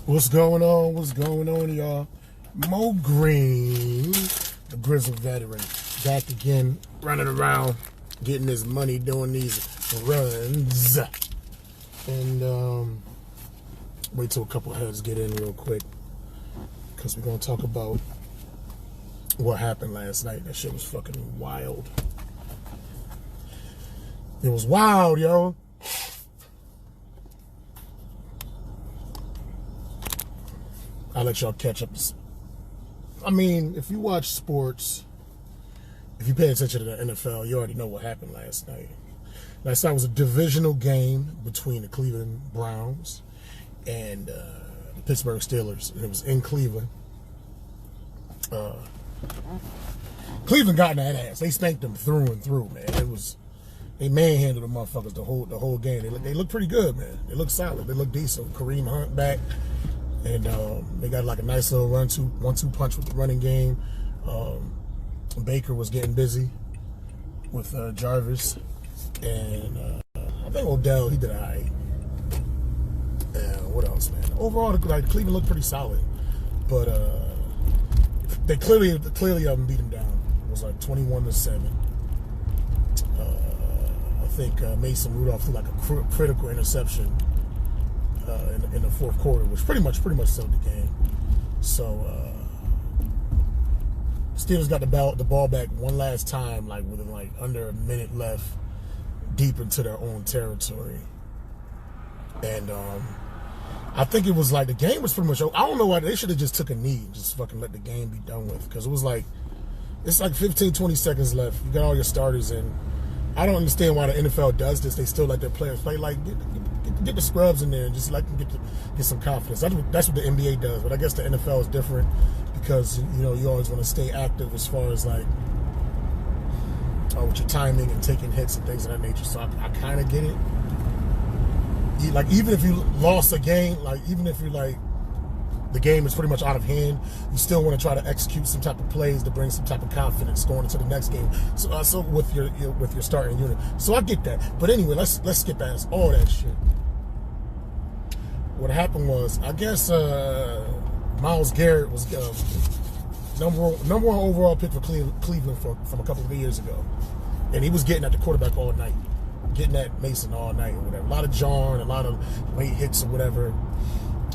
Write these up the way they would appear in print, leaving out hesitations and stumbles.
What's going on? What's going on, y'all? Mo Green, the Grizzle veteran, back again, running around, getting his money, doing these runs. And wait till a couple heads get in real quick, because we're going to talk about what happened last night. That shit was fucking wild. It was wild, yo. I'll let y'all catch up. I mean, if you watch sports, if you pay attention to the NFL, you already know what happened last night. Last night was a divisional game between the Cleveland Browns and the Pittsburgh Steelers, and it was in Cleveland. Cleveland got in that ass. They spanked them through and through, man. They manhandled the motherfuckers the whole game. They look pretty good, man. They look solid. They look decent. Kareem Hunt back. And they got like a nice little 1-2 punch with the running game. Baker was getting busy with Jarvis. And I think Odell, he did all right. And what else, man? Overall, like, Cleveland looked pretty solid. But they clearly beat them down. It was like 21-7. I think Mason Rudolph threw like a critical interception in the fourth quarter, which pretty much sealed the game. So Steelers got the ball back one last time, like within like under a minute left, deep into their own territory. And I think it was like the game was pretty much over. I don't know why they should have just took a knee and just fucking let the game be done with, because it was like, it's like 15-20 seconds left. You got all your starters in. I don't understand why the NFL does this. They still let their players play. Like, get the scrubs in there and just let them get some confidence. That's what the NBA does. But I guess the NFL is different because, you know, you always want to stay active as far as like with your timing and taking hits and things of that nature. So I kind of get it. Like, even if you lost a game, like even if you're like, the game is pretty much out of hand, you still want to try to execute some type of plays to bring some type of confidence going into the next game. So with your starting unit. So I get that. But anyway, let's skip past all that shit. What happened was, I guess Myles Garret was number one overall pick for Cleveland from a couple of years ago, and he was getting at the quarterback all night, getting at Mason all night or whatever. A lot of jarring, a lot of late hits or whatever.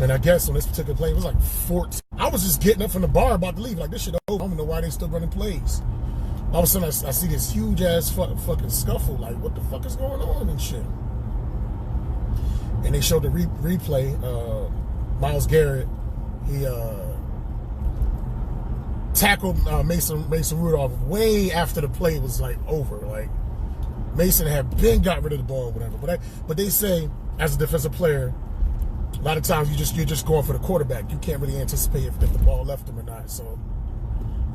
And I guess on this particular play, it was like 14. I was just getting up from the bar about to leave. Like, this shit over. I don't know why they still running plays. All of a sudden, I see this huge-ass fucking scuffle. Like, what the fuck is going on and shit? And they showed the replay. Myles Garret, he tackled Mason Rudolph way after the play was, like, over. Like, Mason had got rid of the ball or whatever. But they say, as a defensive player, a lot of times you're just going for the quarterback. You can't really anticipate if the ball left him or not. So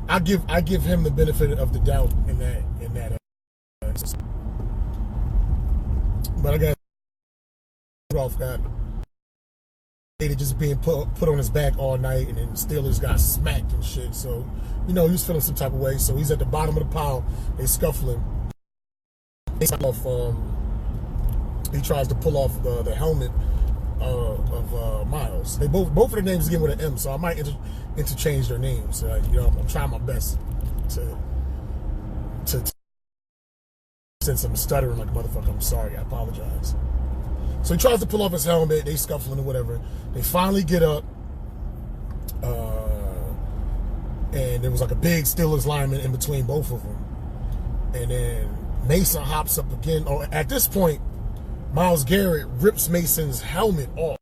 I give him the benefit of the doubt in that. But I got Rudolph got just being put on his back all night, and then Steelers got smacked and shit. So, you know, he was feeling some type of way. So he's at the bottom of the pile. They scuffling. He tries to pull off the helmet of Myles. They both of their names begin with an M, so I might interchange their names. You know, I'm trying my best to since I'm stuttering like a motherfucker. I'm sorry. I apologize. So he tries to pull off his helmet. They scuffling or whatever. They finally get up, and there was like a big Steelers lineman in between both of them. And then Mason hops up again. Oh, at this point, Myles Garret rips Mason's helmet off.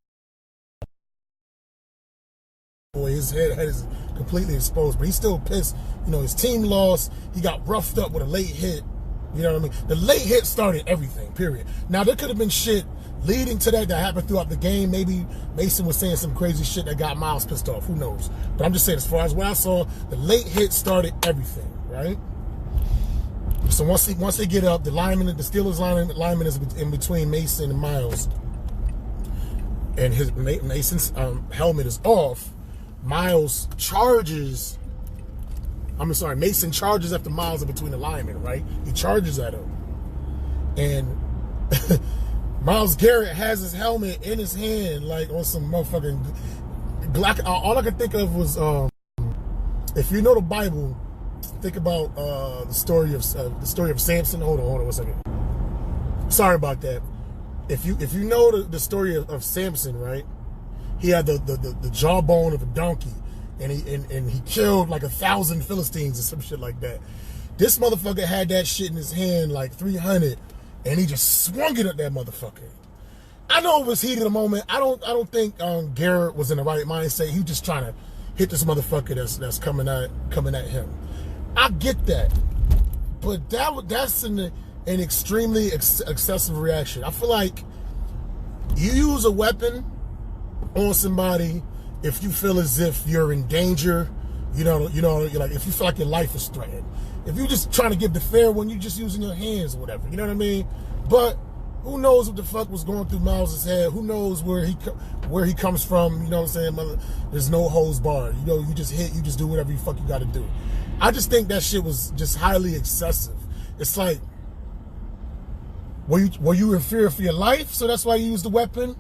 Boy, his head is completely exposed, but he's still pissed. You know, his team lost. He got roughed up with a late hit. You know what I mean? The late hit started everything, period. Now, there could have been shit leading to that happened throughout the game. Maybe Mason was saying some crazy shit that got Myles pissed off. Who knows? But I'm just saying, as far as what I saw, the late hit started everything, right? So once they get up, the Steelers lineman is in between Mason and Myles, and Mason's helmet is off. Myles charges. Mason charges after Myles in between the linemen, right? He charges at him, and Myles Garret has his helmet in his hand, like on some motherfucking Glock. All I could think of was, if you know the Bible, think about the story of Samson. Hold on 1 second. Sorry about that. If you know the story of Samson, right? He had the jawbone of a donkey, and he killed like 1,000 Philistines or some shit like that. This motherfucker had that shit in his hand, like 300, and he just swung it at that motherfucker. I know it was heat of the moment. I don't think Garret was in the right mindset. He was just trying to hit this motherfucker that's coming at him. I get that, but that's an extremely excessive reaction. I feel like you use a weapon on somebody if you feel as if you're in danger, you're like, if you feel like your life is threatened. If you're just trying to give the fair one, you're just using your hands or whatever, you know what I mean? But who knows what the fuck was going through Myles' head? Who knows where he comes from? You know what I'm saying? There's no holds barred. You just hit, you just do whatever the fuck you got to do. I just think that shit was just highly excessive. It's like, were you in fear for your life, so that's why you used the weapon?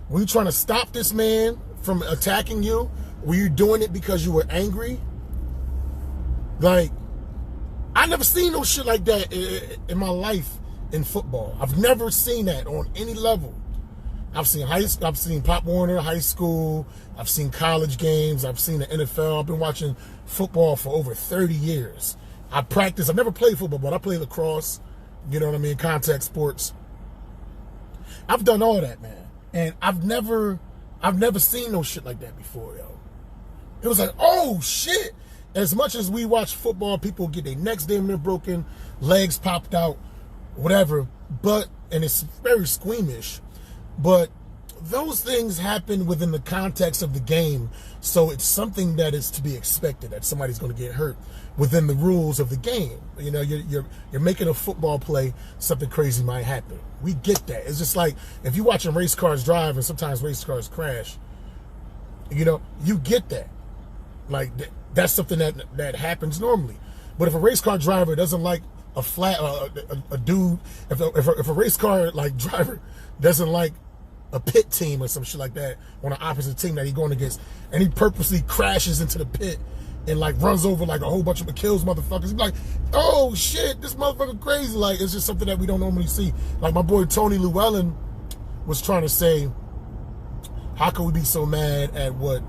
Were you trying to stop this man from attacking you? Were you doing it because you were angry? Like, I never seen no shit like that in my life in football. I've never seen that on any level. I've seen Pop Warner high school. I've seen college games. I've seen the NFL. I've been watching football for over 30 years. I've never played football, but I play lacrosse. You know what I mean? Contact sports. I've done all that, man. And I've never seen no shit like that before, yo. It was like, oh shit. As much as we watch football, people get their necks damn near broken, legs popped out, whatever. And it's very squeamish. But those things happen within the context of the game. So it's something that is to be expected, that somebody's going to get hurt within the rules of the game. You know, you're making a football play, something crazy might happen. We get that. It's just like if you're watching race cars drive and sometimes race cars crash, you know, you get that. Like that's something that happens normally. But if a race car driver doesn't like a dude, if a race car like driver doesn't like a pit team or some shit like that on an opposite team that he's going against, and he purposely crashes into the pit and like runs over like a whole bunch of kills motherfuckers, he's like, oh shit, this motherfucker crazy. Like, it's just something that we don't normally see. Like my boy Tony Llewellyn was trying to say, how can we be so mad at what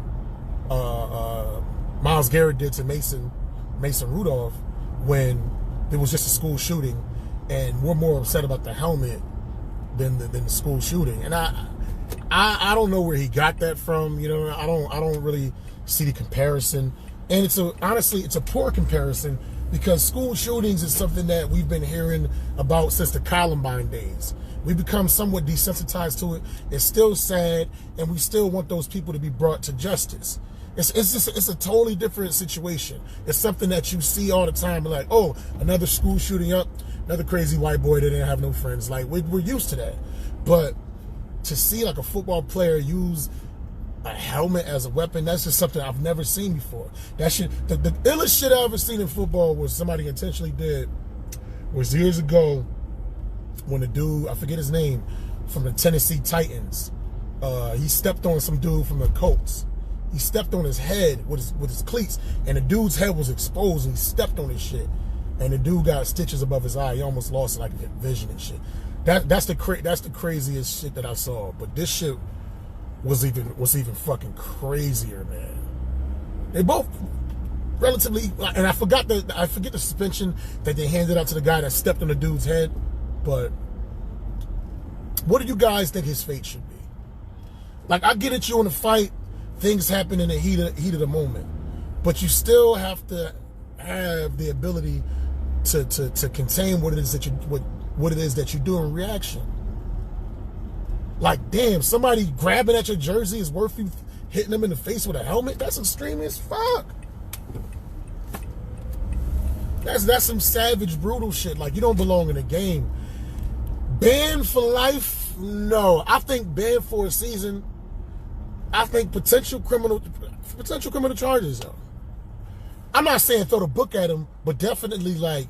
Myles Garret did to Mason Rudolph when it was just a school shooting, and we're more upset about the helmet than the school shooting. And I don't know where he got that from. You know, I don't really see the comparison. And honestly, it's a poor comparison because school shootings is something that we've been hearing about since the Columbine days. We've become somewhat desensitized to it. It's still sad, and we still want those people to be brought to justice. It's a totally different situation. It's something that you see all the time, like, oh, another school shooting up, another crazy white boy that didn't have no friends. Like, we're used to that. But to see like a football player use a helmet as a weapon, that's just something I've never seen before. That shit, the illest shit I ever seen in football was somebody intentionally did was years ago when a dude, I forget his name, from the Tennessee Titans, he stepped on some dude from the Colts. He stepped on his head with his cleats, and the dude's head was exposed, and he stepped on his shit. And the dude got stitches above his eye. He almost lost like vision and shit. That's the craziest shit that I saw. But this shit was even fucking crazier, man. They both relatively, and I forget the suspension that they handed out to the guy that stepped on the dude's head. But what do you guys think his fate should be? Like, I get at you in a fight. Things happen in the heat of the moment, but you still have to have the ability to contain what it is that you do in reaction. Like, damn, somebody grabbing at your jersey is worth you hitting them in the face with a helmet? That's extreme as fuck. That's some savage, brutal shit. Like, you don't belong in the game. Banned for life? No. I think banned for a season. I think potential criminal charges, though. I'm not saying throw the book at him, but definitely, like,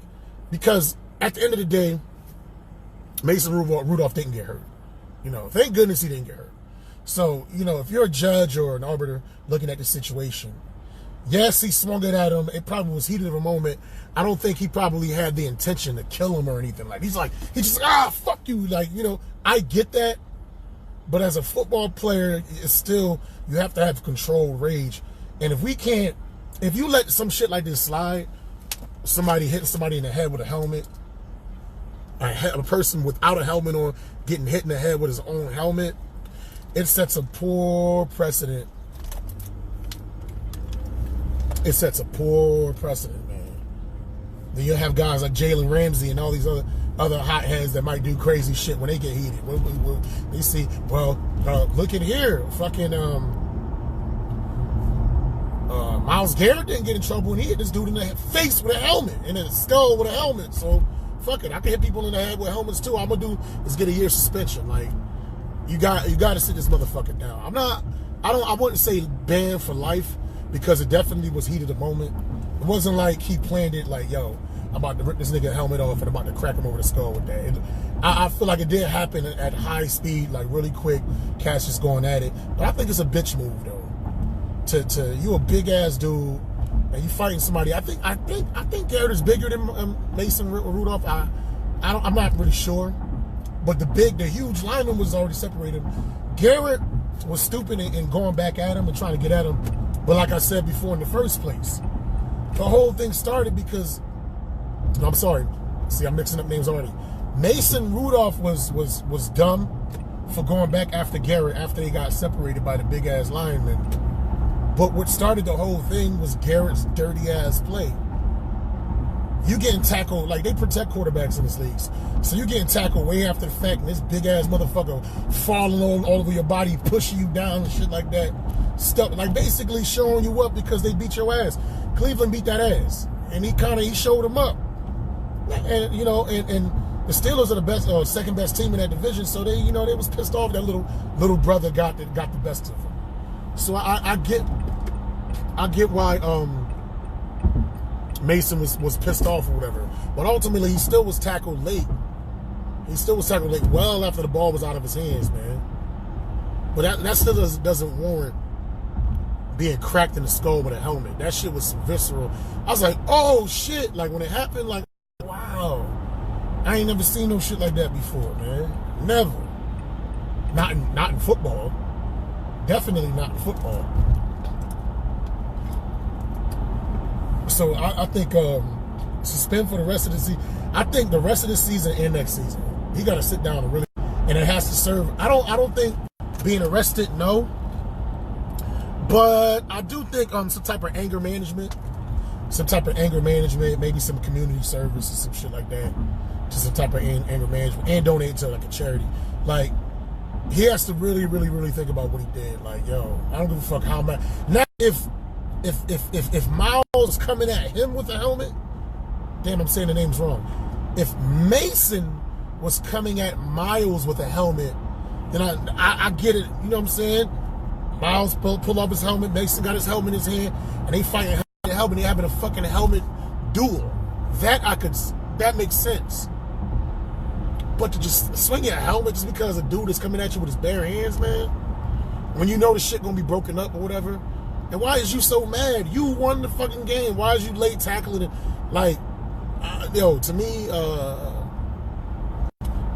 because at the end of the day, Mason Rudolph didn't get hurt. You know, thank goodness he didn't get hurt. So, you know, if you're a judge or an arbiter looking at the situation, yes, he swung it at him. It probably was heated of a moment. I don't think he probably had the intention to kill him or anything. Like, he's just fuck you. Like, you know, I get that. But as a football player, it's still, you have to have controlled rage. And if you let some shit like this slide, somebody hitting somebody in the head with a helmet, a person without a helmet on getting hit in the head with his own helmet, it sets a poor precedent. It sets a poor precedent, man. Then you'll have guys like Jalen Ramsey and all these other hotheads that might do crazy shit when they get heated. They see, look at here, fucking Myles Garret didn't get in trouble when he hit this dude in the face with a helmet, in the skull with a helmet. So fuck it, I can hit people in the head with helmets too. All I'm gonna do is get a year suspension. Like, you got to sit this motherfucker down. I wouldn't say banned for life, because it definitely was heat of the moment. It wasn't like he planned it like, yo, I'm about to rip this nigga helmet off and I'm about to crack him over the skull with that. I feel like it did happen at high speed, like really quick, cats just going at it. But I think it's a bitch move though. You a big ass dude and you fighting somebody. I think Garret is bigger than Mason Rudolph. I'm not really sure. But the huge lineman was already separated. Garret was stupid and going back at him and trying to get at him. But like I said before, in the first place, the whole thing started because, no, I'm sorry. See, I'm mixing up names already. Mason Rudolph was dumb for going back after Garret after they got separated by the big ass lineman. But what started the whole thing was Garrett's dirty ass play. You getting tackled, like they protect quarterbacks in this league. So you getting tackled way after the fact, and this big ass motherfucker falling all over your body, pushing you down and shit like that. Stuff like basically showing you up because they beat your ass. Cleveland beat that ass, and he showed them up. And you know, and the Steelers are the best, second best team in that division. So they was pissed off that little brother got the best of them. So I get why Mason was pissed off or whatever, but ultimately he still was tackled late. Well after the ball was out of his hands, man. But that still doesn't warrant being cracked in the skull with a helmet. That shit was visceral. I was like, oh shit! Like when it happened, like wow, I ain't never seen no shit like that before, man. Never. Not in football. Definitely not in football. So I think suspend for the rest of the season. I think the rest of the season and next season, he got to sit down and really, and it has to serve. I don't think being arrested, no. But I do think some type of anger management, maybe some community service or some shit like that, just some type of anger management, and donate to like a charity. Like, he has to really, really, really think about what he did. Like, yo, I don't give a fuck how much. Now, if Myles was coming at him with a helmet, damn, I'm saying the name's wrong. If Mason was coming at Myles with a helmet, then I get it. You know what I'm saying? Myles pull up his helmet. Mason got his helmet in his hand, and they fighting helmet. They having a fucking helmet duel. That makes sense. But to just swing your helmet just because a dude is coming at you with his bare hands, man, when you know the shit gonna be broken up or whatever, and why is you so mad? You won the fucking game. Why is you late tackling it? Like, to me,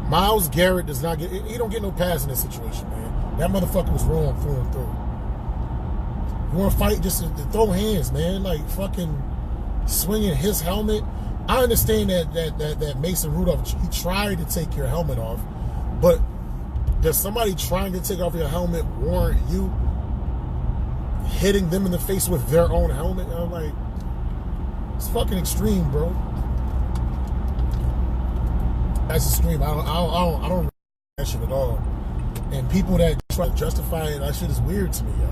Myles Garret does not get. He don't get no pass in this situation, man. That motherfucker was wrong through and through. You want to fight? Just to throw hands, man. Like fucking swinging his helmet. I understand that Mason Rudolph, he tried to take your helmet off, but does somebody trying to take off your helmet warrant you hitting them in the face with their own helmet? I'm like, it's fucking extreme, bro. That's extreme. I don't like that shit at all. And people that try to justify it, that shit is weird to me, yo.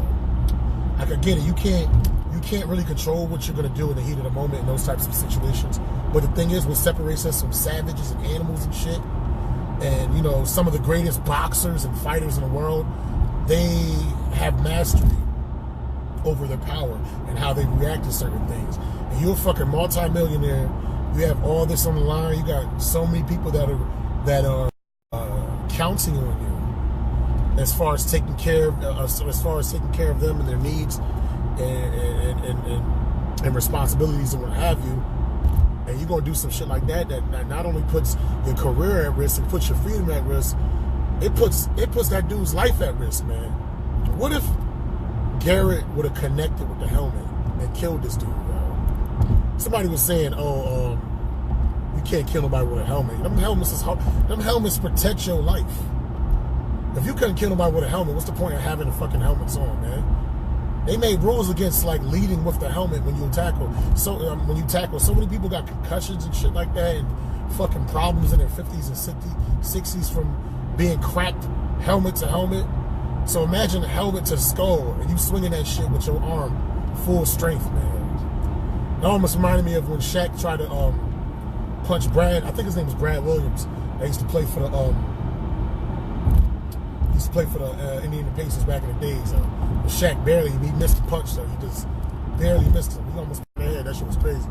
I could get it. You can't really control what you're gonna do in the heat of the moment in those types of situations. But the thing is, what separates us from savages and animals and shit, and some of the greatest boxers and fighters in the world, they have mastery over their power and how they react to certain things. And you're a fucking multi-millionaire. You have all this on the line. You got so many people that are counting on you. as far as taking care of them and their needs and responsibilities and what have you, and you're gonna do some shit like that not only puts your career at risk and puts your freedom at risk, it puts that dude's life at risk, man. What if Garret would have connected with the helmet and killed this dude, bro? Somebody was saying, you can't kill nobody with a helmet. Them helmets protect your life. If you couldn't kill nobody with a helmet, what's the point of having the fucking helmets on, man? They made rules against like leading with the helmet when you tackle. So so many people got concussions and shit like that, and fucking problems in their 50s and 60s from being cracked helmet to helmet. So imagine a helmet to skull, and you swinging that shit with your arm full strength, man. It almost reminded me of when Shaq tried to punch Brad. I think his name was Brad Williams. They used to play for the Indiana Pacers back in the days. But Shaq barely, he missed the punch, so he just barely missed him. He almost hit the head. That shit was crazy.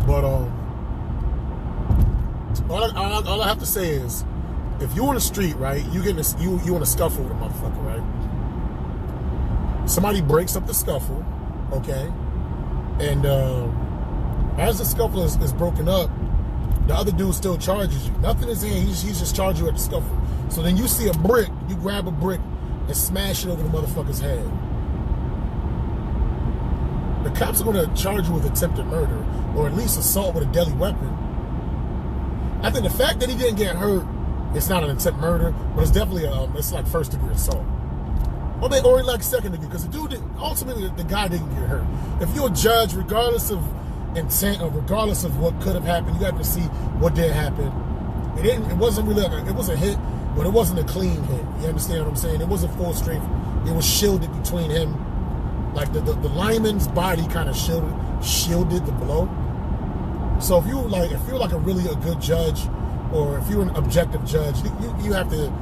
But all I have to say is, if you on the street, right, you in a scuffle with a motherfucker, right? Somebody breaks up the scuffle, okay? And as the scuffle is broken up, the other dude still charges you. Nothing is in. He's just charging you at the scuffle. So then you see a brick, you grab a brick and smash it over the motherfucker's head. The cops are going to charge you with attempted murder, or at least assault with a deadly weapon. I think the fact that he didn't get hurt, it's not an attempt murder, but it's definitely it's like first degree assault, or like second degree, because the dude ultimately the guy didn't get hurt. If you're a judge, regardless of intent or regardless of what could have happened, you have to see what did happen. It wasn't really it was a hit, but it wasn't a clean hit. You understand what I'm saying? It wasn't full strength. It was shielded between him, like the lineman's body kind of shielded the blow. So if you're like a good judge, or if you're an objective judge, you have to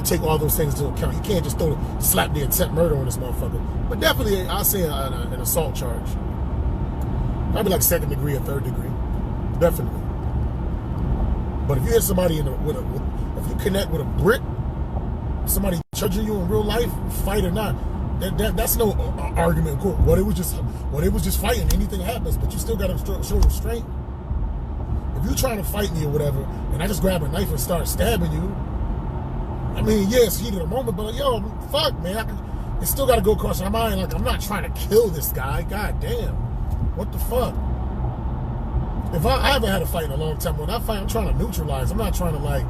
take all those things into account. You can't just slap the attempt murder on this motherfucker. But definitely, I'll say an assault charge. Probably like second degree or third degree, definitely. But if you hit somebody if you connect with a brick, somebody judging you in real life, fight or not, that's no argument in court. It was just fighting. Anything happens, but you still got to show restraint. If you're trying to fight me or whatever, and I just grab a knife and start stabbing you, I mean, yes, heat of the moment, but yo, fuck, man, it still got to go across my mind. Like, I'm not trying to kill this guy. God damn. What the fuck? If I haven't had a fight in a long time. When I fight, I'm trying to neutralize. I'm not trying to like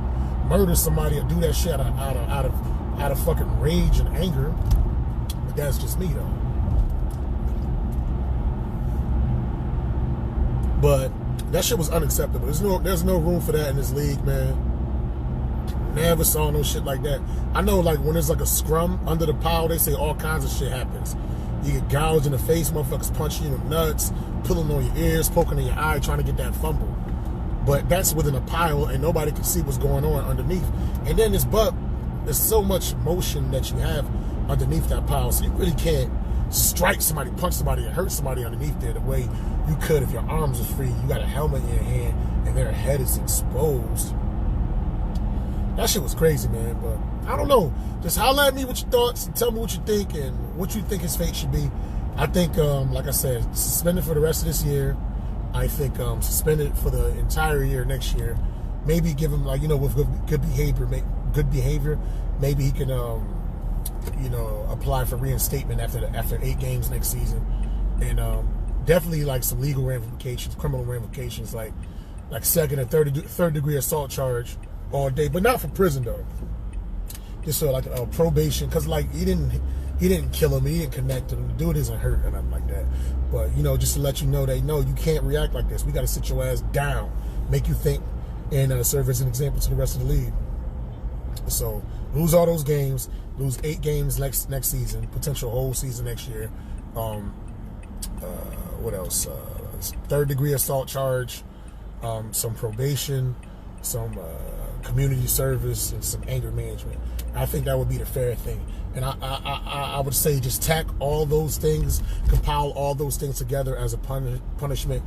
murder somebody or do that shit out of fucking rage and anger. But that's just me though. But that shit was unacceptable. There's no room for that in this league, man. Never saw no shit like that. I know, like, when there's like a scrum under the pile, they say all kinds of shit happens. You get gouged in the face, motherfuckers punching you in the nuts, pulling on your ears, poking in your eye, trying to get that fumble. But that's within a pile, and nobody can see what's going on underneath. And then there's so much motion that you have underneath that pile, so you really can't strike somebody, punch somebody, and hurt somebody underneath there the way you could if your arms are free. You got a helmet in your hand, and their head is exposed. That shit was crazy, man. But I don't know. Just holler at me with your thoughts and tell me what you think and what you think his fate should be. I think, like I said, suspended for the rest of this year. I think suspended for the entire year next year. Maybe give him, like, with good behavior. Maybe he can, apply for reinstatement after 8 games next season, and definitely like some legal ramifications, criminal ramifications, like second and third degree assault charge all day, but not for prison though. Just like a probation, because like he didn't kill him, he didn't connect him. The dude isn't hurt or nothing like that. But just to let you know, you can't react like this. We got to sit your ass down, make you think, and serve as an example to the rest of the league. So lose all those games, lose 8 games next season, potential whole season next year. What else? Third degree assault charge, some probation, some community service, and some anger management. I think that would be the fair thing. And I would say just tack all those things, compile all those things together as a punishment,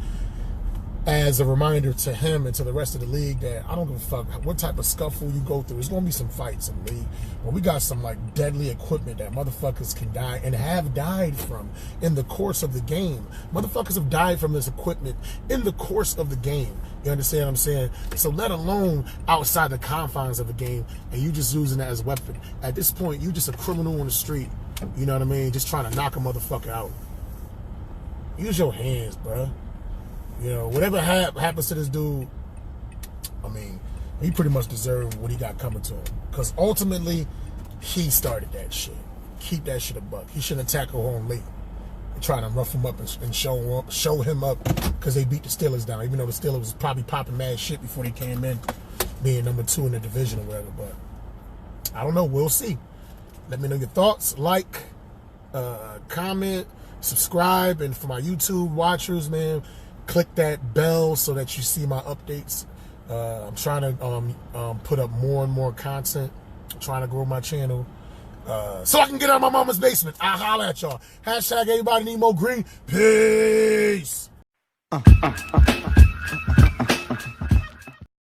as a reminder to him and to the rest of the league that I don't give a fuck what type of scuffle you go through. There's going to be some fights in the league. But we got some like deadly equipment that motherfuckers can die and have died from in the course of the game. Motherfuckers have died from this equipment in the course of the game. You understand what I'm saying? So let alone outside the confines of the game, and you just using that as a weapon. At this point, you just a criminal on the street. You know what I mean? Just trying to knock a motherfucker out. Use your hands, bruh. You know, whatever happens to this dude, I mean, he pretty much deserved what he got coming to him. Because ultimately, he started that shit. Keep that shit a buck. He shouldn't tackle home late and try to rough him up and show him up because they beat the Steelers down. Even though the Steelers was probably popping mad shit before they came in, being number 2 in the division or whatever. But I don't know. We'll see. Let me know your thoughts. Like, comment, subscribe. And for my YouTube watchers, man, click that bell so that you see my updates. I'm trying to put up more and more content. I'm trying to grow my channel so I can get out of my mama's basement. I'll holler at y'all. Hashtag everybody need more green. Peace.